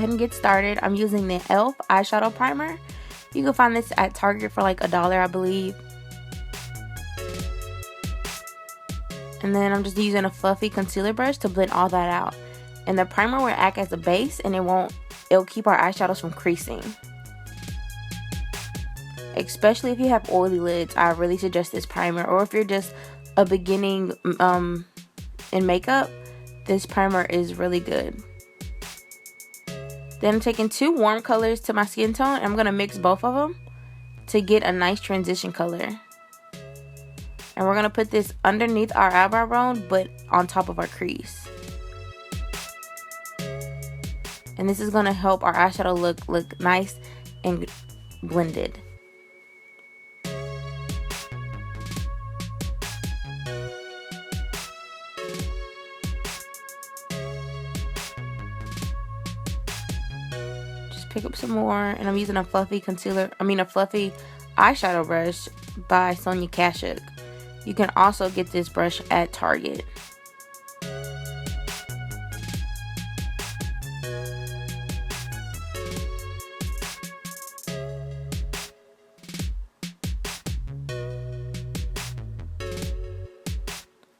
ahead and get started. I'm using the e.l.f. eyeshadow primer. You can find this at Target for like $1, I believe. And then I'm just using a fluffy concealer brush to blend all that out. And the primer will act as a base, and it'll keep our eyeshadows from creasing. Especially if you have oily lids, I really suggest this primer. Or if you're just a beginning in makeup, this primer is really good. Then I'm taking 2 warm colors to my skin tone, and I'm going to mix both of them to get a nice transition color. And we're going to put this underneath our eyebrow bone, but on top of our crease. And this is going to help our eyeshadow look nice and blended. Pick up some more, and I'm using a fluffy eyeshadow brush by Sonia Kashuk. You can also get this brush at Target.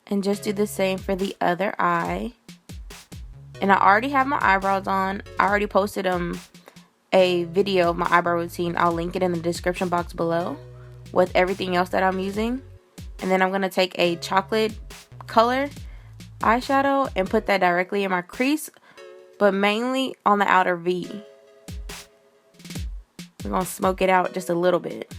And just do the same for the other eye. And I already have my eyebrows on. I already posted a video of my eyebrow routine. I'll link it in the description box below with everything else that I'm using. And then I'm going to take a chocolate color eyeshadow and put that directly in my crease, but mainly on the outer V. We're going to smoke it out just a little bit.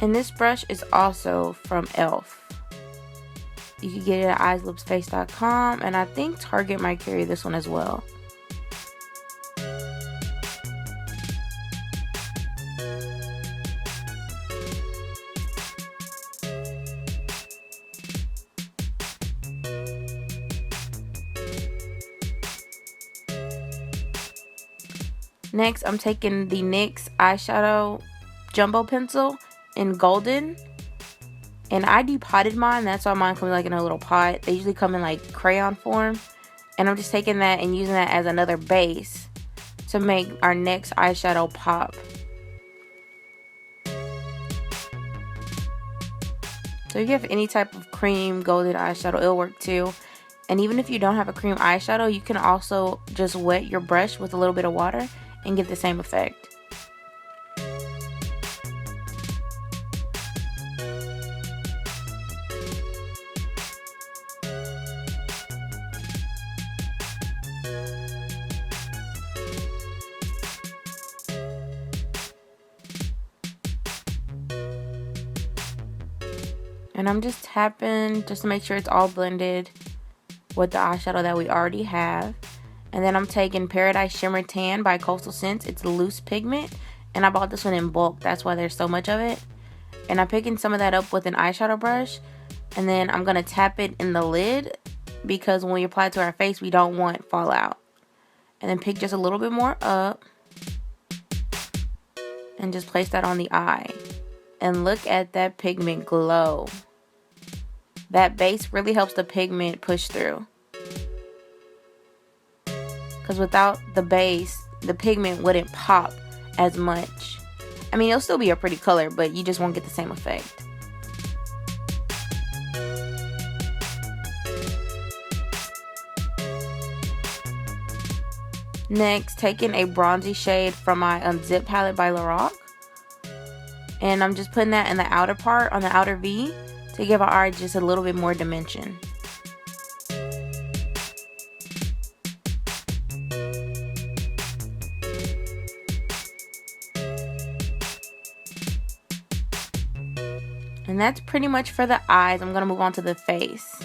And this brush is also from e.l.f. You can get it at eyeslipsface.com, and I think Target might carry this one as well. Next, I'm taking the NYX eyeshadow jumbo pencil in golden, and I depotted mine. That's why mine comes like in a little pot. They usually come in like crayon form, and I'm just taking that and using that as another base to make our next eyeshadow pop. So if you have any type of cream golden eyeshadow, it'll work too. And even if you don't have a cream eyeshadow, you can also just wet your brush with a little bit of water and get the same effect. And I'm just tapping just to make sure it's all blended with the eyeshadow that we already have. And then I'm taking Paradise Shimmer Tan by Coastal Scents. It's a loose pigment, and I bought this one in bulk. That's why there's so much of it. And I'm picking some of that up with an eyeshadow brush. And then I'm going to tap it in the lid, because when we apply it to our face, we don't want fallout. And then pick just a little bit more up and just place that on the eye. And look at that pigment glow. That base really helps the pigment push through. Because without the base, the pigment wouldn't pop as much. I mean, it'll still be a pretty color, but you just won't get the same effect. Next, taking a bronzy shade from my Unzip palette by Lorac. And I'm just putting that in the outer part, on the outer V, to give our eye just a little bit more dimension. And that's pretty much for the eyes. I'm going to move on to the face.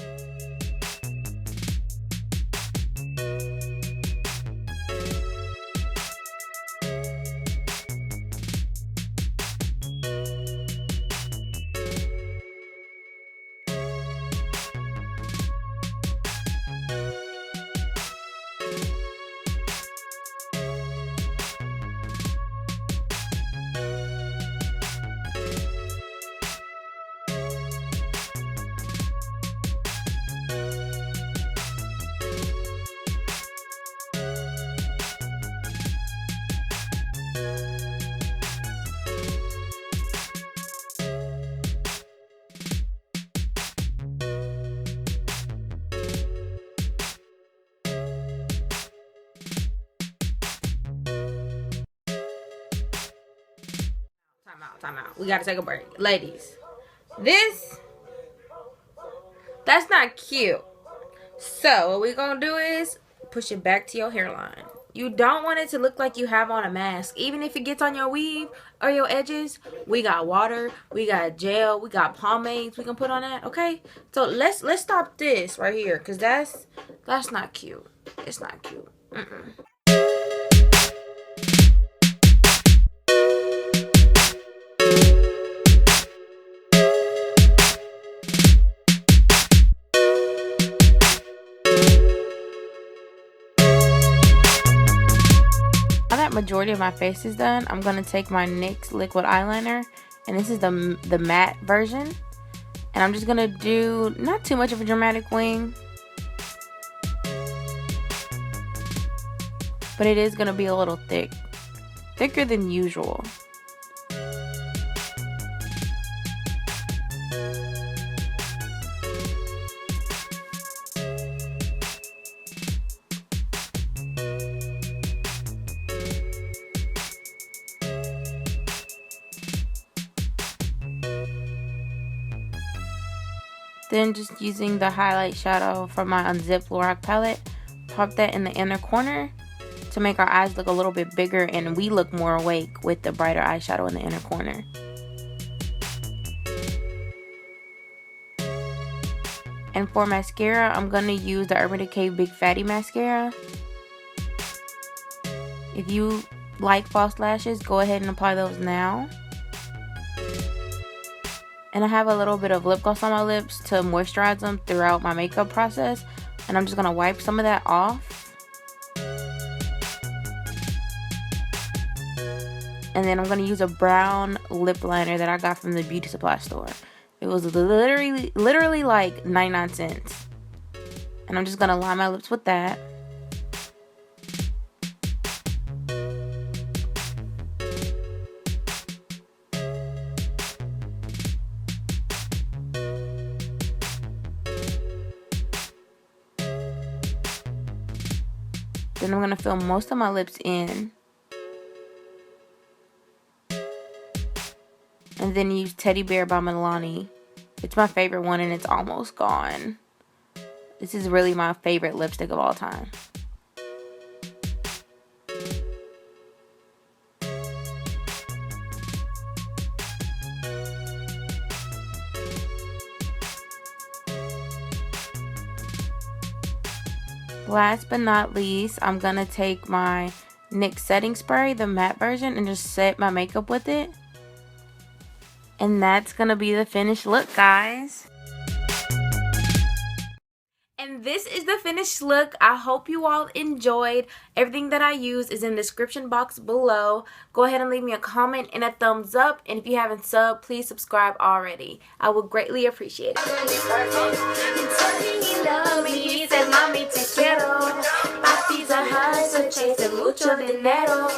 We gotta take a break. Ladies, that's not cute. So what we gonna do is push it back to your hairline. You don't want it to look like you have on a mask. Even if it gets on your weave or your edges, we got water, we got gel, we got pomades we can put on that, okay? So let's stop this right here, because that's not cute. It's not cute. Majority of my face is done, I'm gonna take my NYX liquid eyeliner, and this is the matte version, and I'm just gonna do not too much of a dramatic wing, but it is gonna be a little thicker than usual. Then just using the highlight shadow from my Unzipped Lorac palette, pop that in the inner corner to make our eyes look a little bit bigger and we look more awake with the brighter eyeshadow in the inner corner. And for mascara, I'm going to use the Urban Decay Big Fatty Mascara. If you like false lashes, go ahead and apply those now. And I have a little bit of lip gloss on my lips to moisturize them throughout my makeup process. And I'm just going to wipe some of that off. And then I'm going to use a brown lip liner that I got from the beauty supply store. It was literally like 99 cents. And I'm just going to line my lips with that. Then I'm going to fill most of my lips in. And then use Teddy Bear by Milani. It's my favorite one and it's almost gone. This is really my favorite lipstick of all time. Last but not least, I'm going to take my NYX setting spray, the matte version, and just set my makeup with it. And that's going to be the finished look, guys. And this is the finished look. I hope you all enjoyed. Everything that I use is in the description box below. Go ahead and leave me a comment and a thumbs up. And if you haven't subbed, please subscribe already. I would greatly appreciate it. Mami, te quiero. Papi, mucho dinero.